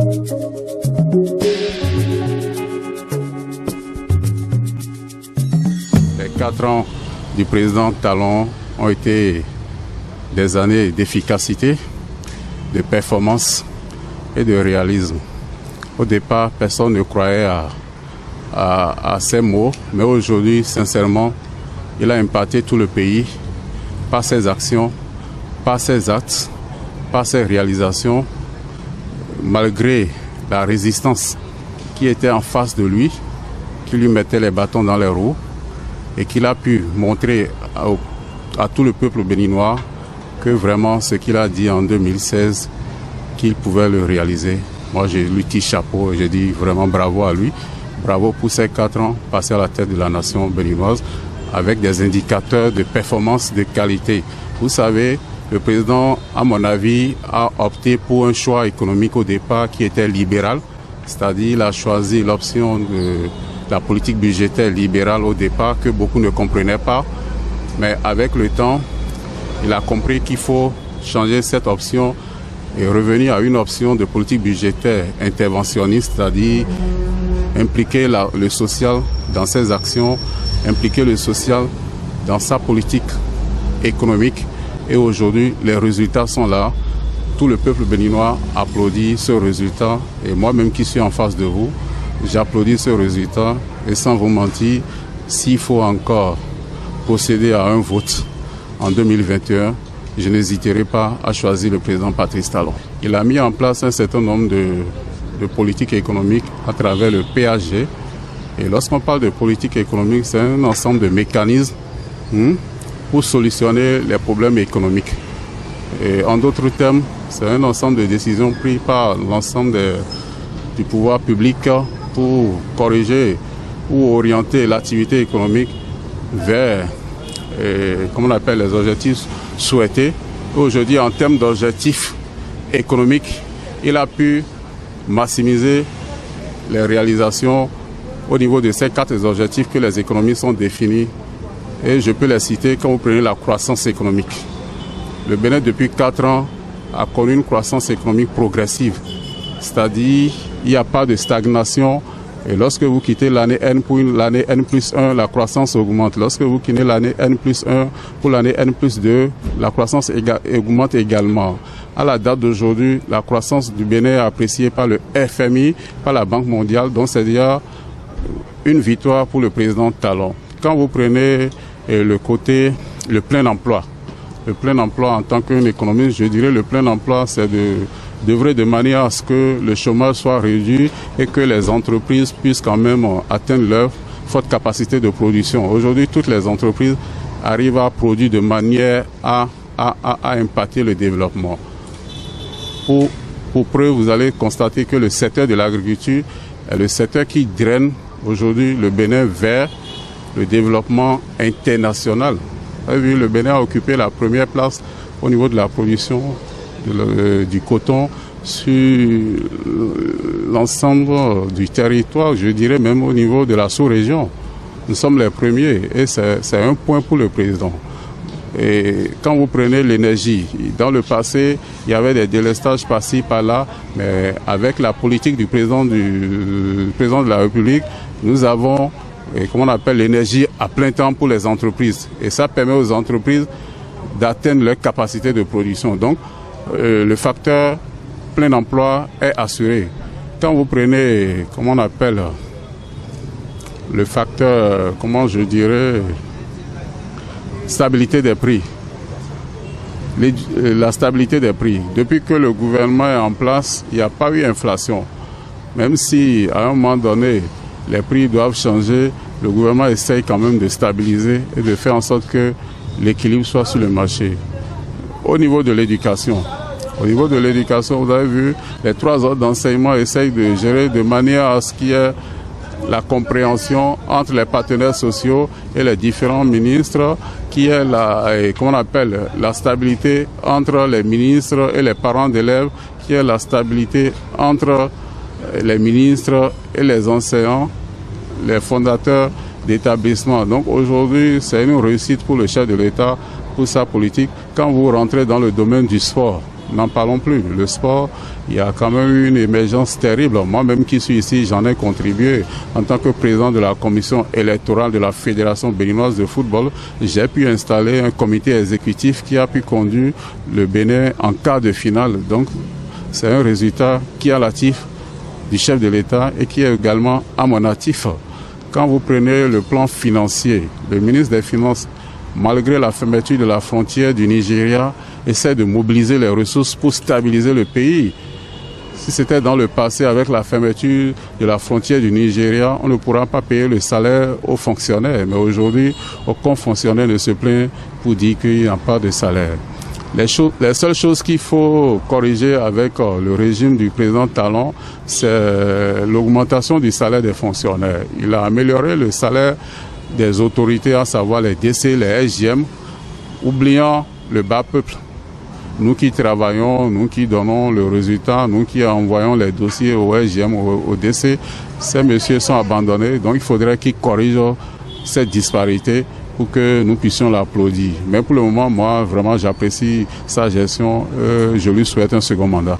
Les 4 ans du président Talon ont été des années d'efficacité, de performance et de réalisme. Au départ, personne ne croyait à ces mots, mais aujourd'hui, sincèrement, il a impacté tout le pays par ses actions, par ses actes, par ses réalisations, malgré la résistance qui était en face de lui, qui lui mettait les bâtons dans les roues, et qu'il a pu montrer à tout le peuple béninois que vraiment ce qu'il a dit en 2016, qu'il pouvait le réaliser. Moi, je lui tire chapeau et je dis vraiment bravo à lui. Bravo pour ces 4 ans passés à la tête de la nation béninoise avec des indicateurs de performance de qualité. Vous savez, le président, à mon avis, a opté pour un choix économique au départ qui était libéral, c'est-à-dire il a choisi l'option de la politique budgétaire libérale au départ que beaucoup ne comprenaient pas. Mais avec le temps, il a compris qu'il faut changer cette option et revenir à une option de politique budgétaire interventionniste, c'est-à-dire impliquer le social dans ses actions, impliquer le social dans sa politique économique. Et aujourd'hui, les résultats sont là. Tout le peuple béninois applaudit ce résultat. Et moi-même qui suis en face de vous, j'applaudis ce résultat. Et sans vous mentir, s'il faut encore procéder à un vote en 2021, je n'hésiterai pas à choisir le président Patrice Talon. Il a mis en place un certain nombre de politiques économiques à travers le PAG. Et lorsqu'on parle de politique économique, c'est un ensemble de mécanismes pour solutionner les problèmes économiques. Et en d'autres termes, c'est un ensemble de décisions prises par l'ensemble du pouvoir public pour corriger ou orienter l'activité économique vers, comme on appelle, les objectifs souhaités. Aujourd'hui, en termes d'objectifs économiques, il a pu maximiser les réalisations au niveau de ces 4 objectifs que les économistes ont définis. Et je peux les citer quand vous prenez la croissance économique. Le Bénin, depuis 4 ans, a connu une croissance économique progressive. C'est-à-dire, il n'y a pas de stagnation. Et lorsque vous quittez l'année N pour l'année N+1, la croissance augmente. Lorsque vous quittez l'année N+1 pour l'année N+2, la croissance augmente également. À la date d'aujourd'hui, la croissance du Bénin est appréciée par le FMI, par la Banque mondiale. Donc, c'est déjà une victoire pour le président Talon. Quand vous prenez le plein emploi, en tant qu'un économiste, je dirais le plein emploi, c'est d'œuvrer de manière à ce que le chômage soit réduit et que les entreprises puissent quand même atteindre leur forte capacité de production. Aujourd'hui, toutes les entreprises arrivent à produire de manière à impacter le développement. Pour preuve, vous allez constater que le secteur de l'agriculture est le secteur qui draine aujourd'hui le Bénin vers le développement international. Vous avez vu, le Bénin a occupé la première place au niveau de la production du coton sur l'ensemble du territoire, je dirais même au niveau de la sous-région. Nous sommes les premiers et c'est un point pour le président. Et quand vous prenez l'énergie, dans le passé, il y avait des délestages par-ci, par-là, mais avec la politique du président de la République, nous avons, comment on appelle, l'énergie à plein temps pour les entreprises. Et ça permet aux entreprises d'atteindre leur capacité de production. Donc, le facteur plein emploi est assuré. Quand vous prenez, comment on appelle, le facteur, comment je dirais, stabilité des prix. La stabilité des prix. Depuis que le gouvernement est en place, il n'y a pas eu d'inflation. Même si, à un moment donné, les prix doivent changer, le gouvernement essaye quand même de stabiliser et de faire en sorte que l'équilibre soit sur le marché. Au niveau de l'éducation, vous avez vu, les 3 ordres d'enseignement essayent de gérer de manière à ce qu'il y ait la compréhension entre les partenaires sociaux et les différents ministres, qui est la stabilité entre les ministres et les parents d'élèves, qui est la stabilité entre les ministres et les enseignants, les fondateurs d'établissements. Donc aujourd'hui, c'est une réussite pour le chef de l'État, pour sa politique. Quand vous rentrez dans le domaine du sport, n'en parlons plus. Le sport, il y a quand même eu une émergence terrible. Moi-même qui suis ici, j'en ai contribué. En tant que président de la commission électorale de la Fédération béninoise de football, j'ai pu installer un comité exécutif qui a pu conduire le Bénin en quart de finale. Donc, c'est un résultat qui est à l'actif du chef de l'État et qui est également à mon actif. Quand vous prenez le plan financier, le ministre des Finances, malgré la fermeture de la frontière du Nigeria, essaie de mobiliser les ressources pour stabiliser le pays. Si c'était dans le passé avec la fermeture de la frontière du Nigeria, on ne pourra pas payer le salaire aux fonctionnaires. Mais aujourd'hui, aucun fonctionnaire ne se plaint pour dire qu'il n'y a pas de salaire. Les seules choses qu'il faut corriger avec le régime du président Talon, c'est l'augmentation du salaire des fonctionnaires. Il a amélioré le salaire des autorités, à savoir les DC, les SGM, oubliant le bas peuple. Nous qui travaillons, nous qui donnons le résultat, nous qui envoyons les dossiers au SGM, au DC, ces messieurs sont abandonnés. Donc il faudrait qu'ils corrigent cette disparité pour que nous puissions l'applaudir. Mais pour le moment, moi, vraiment, j'apprécie sa gestion. Je lui souhaite un second mandat.